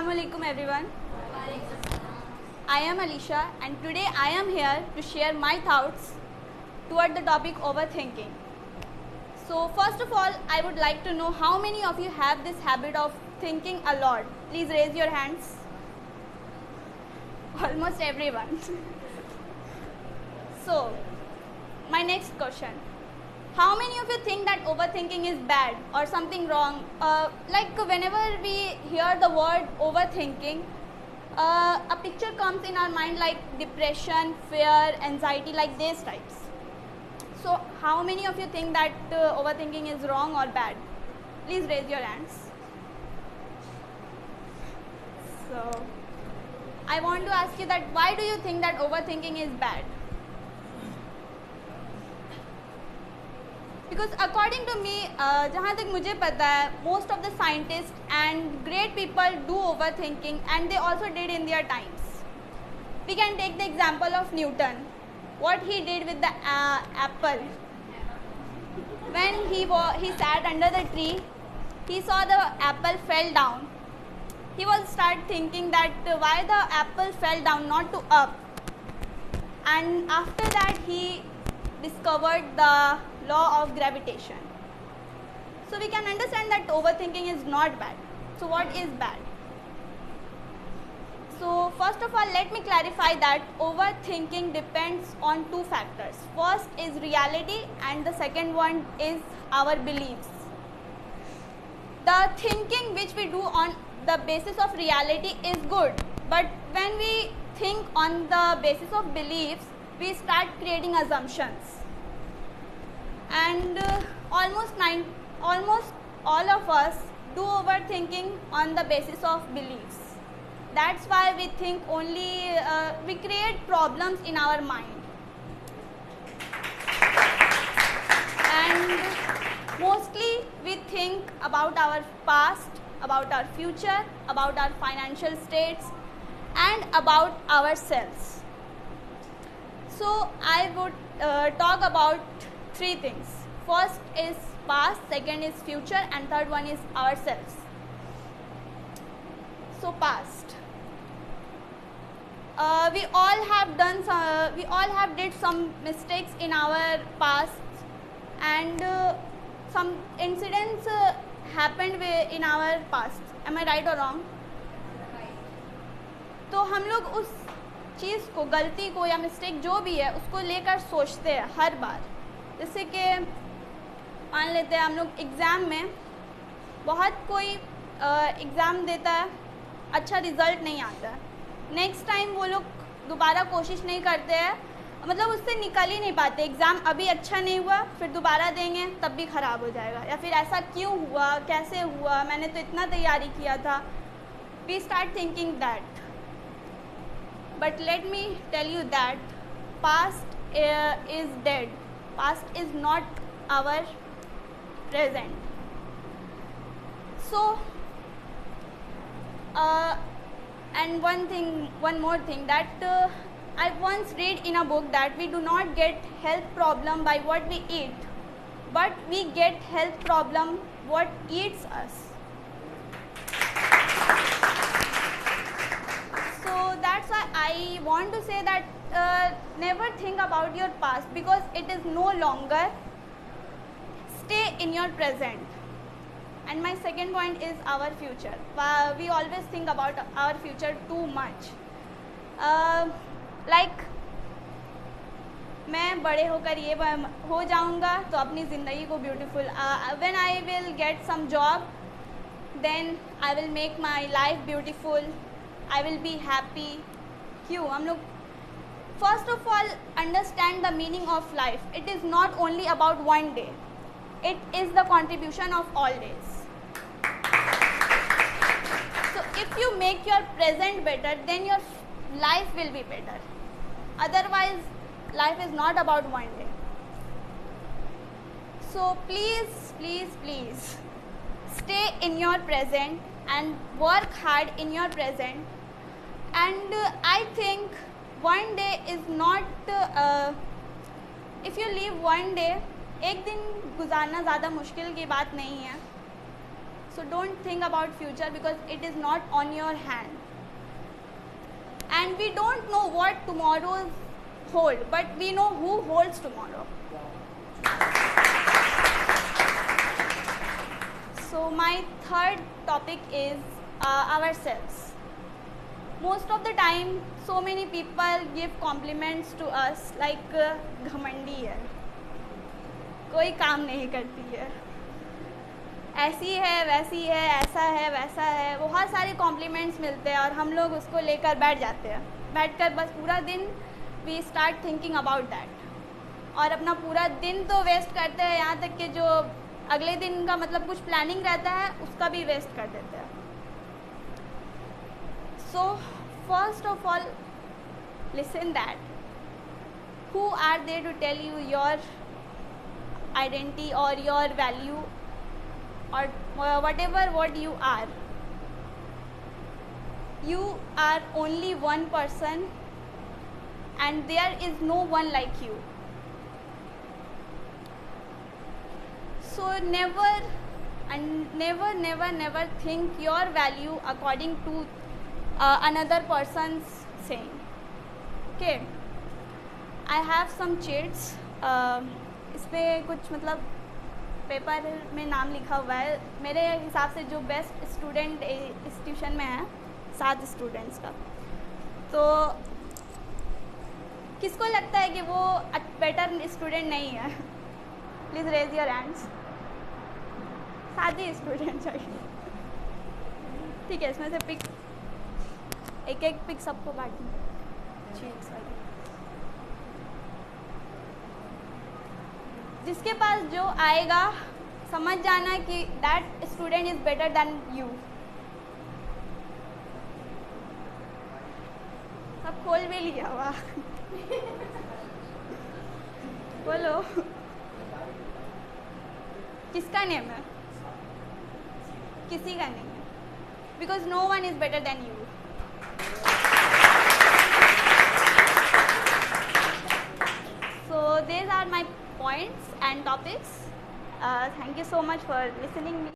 Assalamualaikum everyone. I am Alisha and today I am here to share my thoughts toward the topic overthinking. So first of all, I would like to know how many of you have this habit of thinking a lot. Please raise your hands. Almost everyone. So, my next question. How many of you think that overthinking is bad or something wrong? Like whenever we hear the word overthinking, a picture comes in our mind like depression, fear, anxiety, like these types. So how many of you think that overthinking is wrong or bad? Please raise your hands. So I want to ask you that why do you think that overthinking is bad? Because according to me, जहाँ तक मुझे पता है, most of the scientists and great people do overthinking and they also did in their times. We can take the example of Newton. What he did with the apple. When he sat under the tree, he saw the apple fell down. He was start thinking that why the apple fell down, not to up. And after that, he discovered the law of gravitation. So we can understand that overthinking is not bad. So what is bad? So first of all, let me clarify that overthinking depends on two factors. First is reality and the second one is our beliefs. The thinking which we do on the basis of reality is good, but when we think on the basis of beliefs, we start creating assumptions. And almost all of us do overthinking on the basis of beliefs. That's why we think only, we create problems in our mind. And mostly we think about our past, about our future, about our financial states, and about ourselves. So I would talk about three things. First is past, second is future, and third one is ourselves. So past. We all have did some mistakes in our past, and some incidents happened in our past. Am I right or wrong? तो हम लोग उस चीज़ को, गलती को या mistake जो भी है, उसको लेकर सोचते हैं हर बार. जैसे कि मान लेते हैं हम लोग एग्ज़ाम में, बहुत कोई एग्ज़ाम देता है, अच्छा रिज़ल्ट नहीं आता है. नेक्स्ट टाइम वो लोग दोबारा कोशिश नहीं करते हैं, मतलब उससे निकल ही नहीं पाते. एग्ज़ाम अभी अच्छा नहीं हुआ, फिर दोबारा देंगे तब भी ख़राब हो जाएगा, या फिर ऐसा क्यों हुआ, कैसे हुआ, मैंने तो इतना तैयारी किया था. We start thinking that. But let me tell you that past is dead. Past is not our present. So, and one more thing that I once read in a book that we do not get health problem by what we eat, but we get health problem what eats us. So that's why I want to say that never think about your past, because it is no longer. Stay in your present. And my second point is our future. We always think about our future too much. Like मैं बड़े होकर ये हो जाऊँगा तो अपनी ज़िंदगी को beautiful. When I will get some job, then I will make my life beautiful. I will be happy. क्यों हम लोग first of all understand the meaning of life. It is not only about one day. It is the contribution of all days. So if you make your present better, then your life will be better. Otherwise, life is not about one day. So please, please, please stay in your present and work hard in your present. And I think one day is not, if you live one day, एक दिन गुजारना ज़्यादा मुश्किल की बात नहीं है. So don't think about future because it is not on your hand. And we don't know what tomorrow hold, but we know who holds tomorrow. So my third topic is ourselves. Most of the time, so many people give compliments to us like घमंडी है, कोई काम नहीं करती है, ऐसी है, वैसी है, ऐसा है, वैसा है, बहुत सारे कॉम्प्लीमेंट्स मिलते हैं और हम लोग उसको लेकर बैठ जाते हैं. बैठकर बस पूरा दिन we start thinking about that और अपना पूरा दिन तो वेस्ट करते हैं, यहाँ तक कि जो अगले दिन का मतलब कुछ प्लानिंग रहता है उसका भी वेस्ट कर देते हैं. So first of all listen that who are there to tell you your identity or your value or whatever what you are. You are only one person and there is no one like you. So never think your value according to another person's saying. Okay, I have some chits. इस पर कुछ मतलब paper में नाम लिखा हुआ है. मेरे हिसाब से जो बेस्ट स्टूडेंट इस ट्यूशन में है 7 स्टूडेंट्स का. तो किसको लगता है कि वो बेटर स्टूडेंट नहीं है? Please raise your hands. 7 ही स्टूडेंट चाहिए. ठीक है, इसमें से पिक एक पिक सबको बांट दूँ. जिसके पास जो आएगा समझ जाना कि that student is better than you. सब खोल भी लिया हुआ. बोलो किसका नेम है? किसी का नहीं है. Because no one is better than you. So these are my points and topics. Thank you so much for listening.